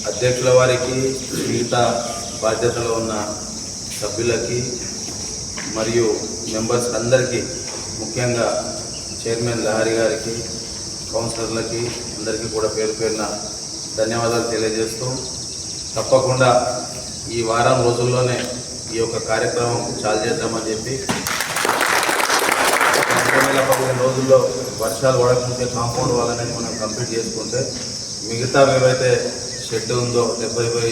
అధ్యక్షుల వారికి, మిగతా బాధ్యతలో ఉన్న సభ్యులకి మరియు మెంబర్స్ అందరికీ, ముఖ్యంగా చైర్మన్ లహరి గారికి, కౌన్సిలర్లకి అందరికీ కూడా పేరు పేరున ధన్యవాదాలు తెలియజేస్తూ, తప్పకుండా ఈ వారం రోజుల్లోనే ఈ యొక్క కార్యక్రమం చాలు చేద్దామని చెప్పి 15 రోజుల్లో వర్షాలు పడకుంటే కాంపౌండ్ వాళ్ళని మనం కంప్లీట్ చేసుకుంటే మిగతా ఏవైతే షెడ్ ఉందో 70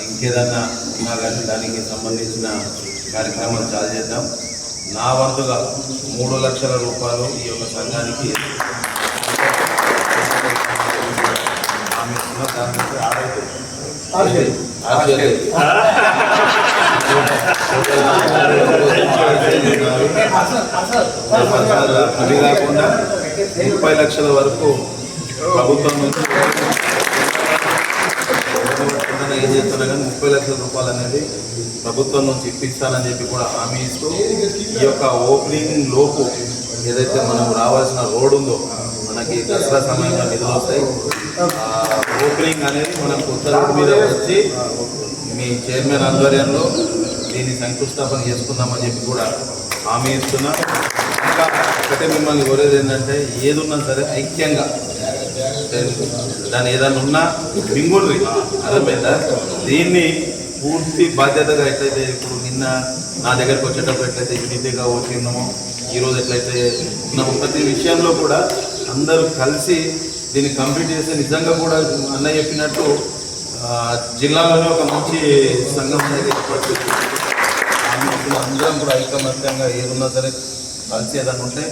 ఇంకేదన్నా ఉన్నా కానీ దానికి సంబంధించిన కార్యక్రమాలు చాలు చేద్దాం. నా వంతుగా 3 లక్షల రూపాయలు ఈ యొక్క సంఘానికి అది కాకుండా 30 లక్షల వరకు ప్రభుత్వం నుంచి ఏం చేస్తున్నా కానీ 30 లక్షల రూపాయలు అనేది ప్రభుత్వం నుంచి ఇప్పిస్తానని చెప్పి కూడా హామీ ఇస్తూ, ఈ యొక్క ఓపెనింగ్ లోపు ఏదైతే మనం రావాల్సిన రోడ్ ఉందో, మనకి దసరా సమయంలో నిధులు వస్తాయి, ఓపెనింగ్ అనేది మనం కొత్త రోడ్డు మీద వచ్చి మీ చైర్మన్ ఆధ్వర్యంలో దీన్ని శంకుస్థాపన చేసుకుందామని చెప్పి కూడా హామీ ఇస్తున్నా. ఇంకా ఒకటే మిమ్మల్ని కోరేది ఏంటంటే, ఏది ఉన్నా సరే ఐక్యంగా దాన్ని ఏదైనా ఉన్నా మింగుండ్రి, అర్థమైందా? దీన్ని పూర్తి బాధ్యతగా ఎట్లయితే ఇప్పుడు నిన్న నా దగ్గరకు వచ్చేటప్పుడు ఎట్లయితే యూనిటీగా వచ్చినామో, ఈరోజు ఎట్లయితే ఉన్నామో, ప్రతి విషయంలో కూడా అందరూ కలిసి దీన్ని కంప్లీట్ చేస్తే నిజంగా కూడా అన్నయ్య చెప్పినట్టు జిల్లాలోనే ఒక మంచి సంఘం అనేది ఏర్పడుతుంది. అందరం కూడా ఐకమత్యంగా ఏదున్నా సరే కలిసి ఏదైనా ఉంటే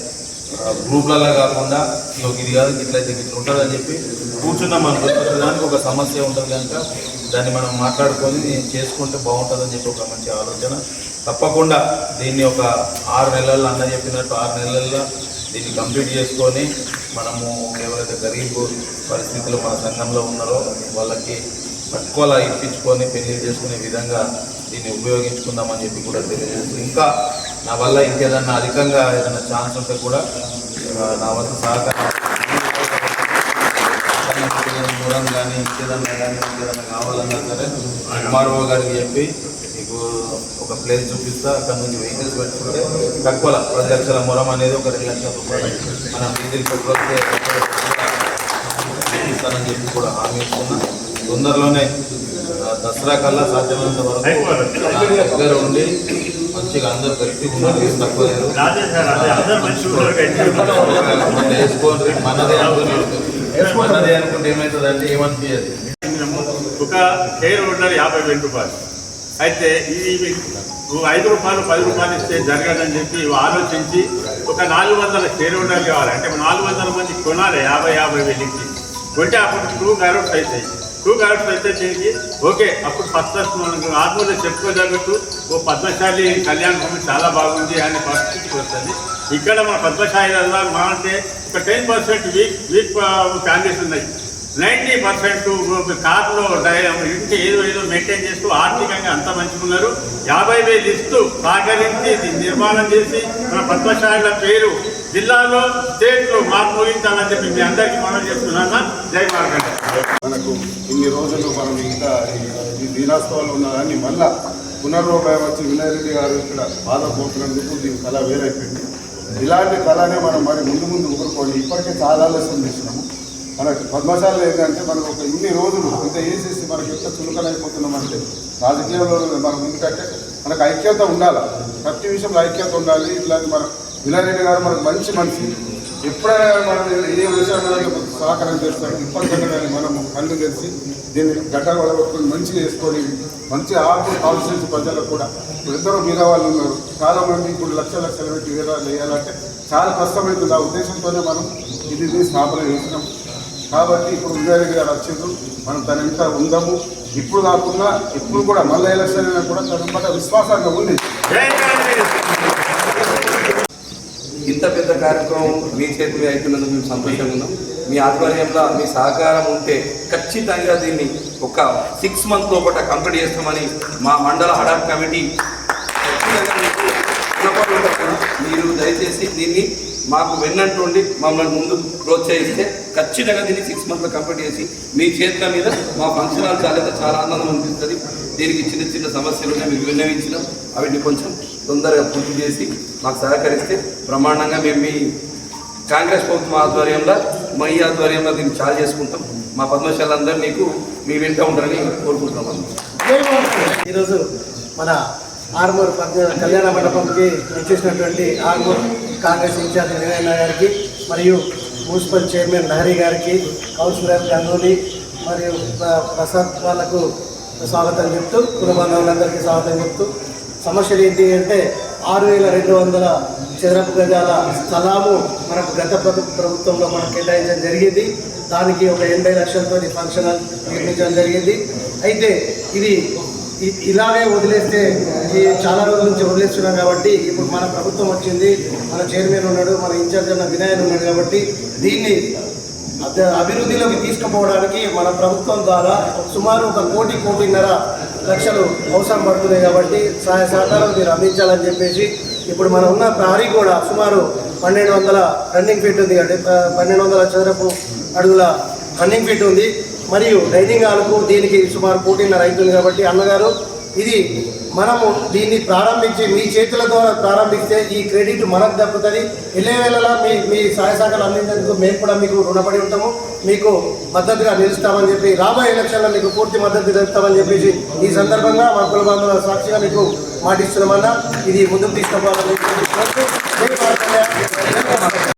గ్రూప్లలో కాకుండా ఇది కాదు ఇట్లయితే ఇట్లా ఉంటుందని చెప్పి కూర్చున్నాం. మనం దానికి ఒక సమస్య ఉంటుంది కనుక దాన్ని మనం మాట్లాడుకొని చేసుకుంటే బాగుంటుందని చెప్పి ఒక మంచి ఆలోచన. తప్పకుండా దీన్ని ఒక 6 నెలల్లో అన్న చెప్పినట్టు 6 నెలల్లో దీన్ని కంప్లీట్ చేసుకొని మనము ఎవరైతే గరీబ్ పరిస్థితులు మన సంఘంలో ఉన్నారో వాళ్ళకి తక్కువలా ఇప్పించుకొని పెళ్లి చేసుకునే విధంగా దీన్ని ఉపయోగించుకుందామని చెప్పి కూడా తెలియజేస్తూ, ఇంకా నా వల్ల ఇంకేదన్నా అధికంగా ఏదైనా ఛాన్స్ ఉంటే కూడా నా వద్ద సహకారం దూరం కానీ ఇంకేదన్నా కావాలన్నా సరే ఎంఆర్ఓ గారికి చెప్పి మీకు ఒక ప్లేస్ చూపిస్తా, అక్కడ నుంచి వెహికల్స్ పెట్టుకుంటే తక్కువ 10 లక్షల మొరం అనేది ఒక 2 లక్షల రూపాయలు మనం డీజిల్ పెట్రోల్కి ఇస్తానని చెప్పి కూడా హామీ ఇస్తున్నా. తొందరలోనే దసరా కల్లా సాధ్యమైనంత వరకు దగ్గర ఉండి మంచిగా అందరూ కలిసి ఉన్నారు, తక్కువ లేదు వేసుకోండి. మనదే అనుకుంటే ఏమవుతుందంటే ఏమనిపించదు. ఒక షేర్ హోల్డర్ 50,000 రూపాయలు అయితే ఈ 5 రూపాయలు 10 రూపాయలు ఇస్తే జరగదని చెప్పి ఆలోచించి ఒక 400 షేర్ హోల్డర్లు కావాలి. అంటే 400 మంది కొనాలి 50,000 ఇచ్చి కొంటే అప్పుడు 2 crores అవుతాయి. 2 crores అయితే దీనికి ఓకే. అప్పుడు ఫస్ట్ మనకు ఆత్మలో చెప్పుకోదగ్గట్టు ఓ పద్మశాలి కళ్యాణ భూమి చాలా బాగుంది అనే పరిస్థితికి వస్తుంది. ఇక్కడ మన పద్మశాలిలో మా అంటే ఒక 10% వీక్ ఫ్యామిలీస్ ఉన్నాయి. 90% కార్లో ఇంటి ఏదో మెయింటైన్ చేస్తూ ఆర్థికంగా అంత మంచిగా ఉన్నారు. 50,000 ఇస్తూ సహకరించి నిర్మాణం చేసి మన పద్మశాలిల పేరు జిల్లాలో స్టేట్లో మార్పు ముగించాలని చెప్పి మీ అందరికీ మనం చేస్తున్నాను. జై మార్గండ. మనకు ఇన్ని రోజులు మనం ఇంకా ఈ దీనాస్తవాలు ఉన్నా కానీ మళ్ళా పునర్వోపాయం వచ్చి వినయరెడ్డి గారు ఇక్కడ బాధపోతున్నందుకు దీని కళ వేరైపోయింది. ఇలాంటి కళనే మనం మరి ముందు ఊరుకోండి. ఇప్పటికే చాలా ఆలస్యం చేసినాము. మనకు పద్మశాల ఏంటంటే మనకు ఒక ఇన్ని రోజులు ఇంత వేసేసి మనకి ఎంత చులకనైపోతున్నామంటే రాజకీయంలో మనం ఎందుకంటే మనకు ఐక్యత ఉండాలి, ప్రతి విషయంలో ఐక్యత ఉండాలి. ఇట్లాంటి మన వినయరెడ్డి గారు మనకు మంచి మనిషి, ఎప్పుడైనా మనం ఏ విషయంలో సహకారం చేస్తాడు. ఇప్పటికైనా మనము కళ్ళు తెలిసి దీన్ని గడ్డ వడగొట్టుకొని మంచిగా వేసుకొని మంచి ఆర్థిక కాన్స్టిట్యూన్సీ ప్రజలకు కూడా ఇప్పుడు ఎందరో మీద వాళ్ళు ఉన్నారు. చాలామంది ఇప్పుడు లక్షలు పెట్టి వేయాలంటే చాలా కష్టమవుతుంది. ఆ ఉద్దేశంతోనే మనం ఇది స్థాపన చేసినాం. కాబట్టి ఇప్పుడు వినయరెడ్డి గారు వచ్చిండ్రు, మనం తన ఇంకా ఉందాము. ఇప్పుడు కాకుండా ఇప్పుడు కూడా మళ్ళీ ఎలక్షన్ అయినా కూడా తన పట్ల విశ్వాసంగా ఉంది. ఇంత పెద్ద కార్యక్రమం మీ చేతిలో అయిపోయినందుకు మేము సంతోషంగా ఉన్నాం. మీ ఆధ్వర్యంలో మీ సహకారం ఉంటే ఖచ్చితంగా దీన్ని ఒక 6 months లోపల కంప్లీట్ చేస్తామని మా మండల హడాప్ కమిటీ మీరు దయచేసి దీన్ని మాకు వెన్నంటుండి మమ్మల్ని ముందు ప్రోత్సహిస్తే ఖచ్చితంగా దీన్ని 6 మంత్స్లో కంప్లీట్ చేసి మీ చేతుల మీద మా ఫంక్షన్ హాల్ చాలా ఆనందం అనిపిస్తుంది. దీనికి చిన్న చిన్న సమస్యలు ఉన్నాయి, మీకు విన్నవించినాం. అవిటిని కొంచెం తొందరగా పూర్తి చేసి మాకు సహకరిస్తే బ్రహ్మాండంగా మేము మీ కాంగ్రెస్ ప్రభుత్వం ఆధ్వర్యంలో మా ఈ ఆధ్వర్యంలో దీన్ని చాలు చేసుకుంటాం. మా పద్మశాలందరూ మీకు మీ వెంట ఉంటారని కోరుకుంటున్నాం. ఈరోజు మన ఆర్మూర్ కళ్యాణ మండపంకి వచ్చేసినటువంటి ఆర్మూర్ కాంగ్రెస్ ఇన్ఛార్జ్ వీరయ్య గారికి మరియు మున్సిపల్ చైర్మన్ లహరి గారికి, కౌన్సిలర్ గంగూలీ మరియు ప్రసాద్ వాళ్ళకు స్వాగతం చెప్తూ, కుల బాంధవులందరికీ స్వాగతం చెప్తూ, సమస్యలు ఏంటి అంటే 6,200 చదరపు గజాల స్థలము మనకు గత ప్రభుత్వంలో మనకు కేటాయించడం జరిగింది. దానికి ఒక 80 లక్షలతో ఫంక్షన్ హాల్ నిర్మించడం జరిగింది. అయితే ఇది ఇలాగే వదిలేస్తే చాలా రోజుల నుంచి వదిలేస్తున్నాం కాబట్టి ఇప్పుడు మన ప్రభుత్వం వచ్చింది, మన చైర్మన్ ఉన్నాడు, మన ఇన్ఛార్జ్ అన్న వినాయన్ ఉన్నాడు కాబట్టి దీన్ని అభివృద్ధిలోకి తీసుకుపోవడానికి మన ప్రభుత్వం ద్వారా సుమారు 1,00,00,000-1,50,00,000 అవసరం పడుతున్నాయి. కాబట్టి సహాయ సహకారాలు మీరు అందించాలని చెప్పేసి ఇప్పుడు మనం ఉన్న ప్రహరీ కూడా సుమారు 1,200 రన్నింగ్ ఫీట్ ఉంది, అంటే 1,200 చదరపు అడుగుల రన్నింగ్ ఫీట్ ఉంది. మరియు డైనింగ్ హాల్కు దీనికి సుమారు 1,50,00,000 అవుతుంది. కాబట్టి అన్నగారు ఇది మనము దీన్ని ప్రారంభించి మీ చేతుల ద్వారా ప్రారంభిస్తే ఈ క్రెడిట్ మనకు దక్కుతుంది. ఎల్లవేళలా మీ సహాయ సహకారాలు అందించేందుకు మేము కూడా మీకు రుణపడి ఉంటాము, మీకు మద్దతుగా నిలుస్తామని చెప్పి రాబోయే ఎలక్షన్లో మీకు పూర్తి మద్దతు తెలుస్తామని చెప్పేసి ఈ సందర్భంగా మా కుల బాంధవుల సాక్షిగా మీకు మాటిస్తున్నామన్నా ఇది ముందుకు తీసుకోవాలని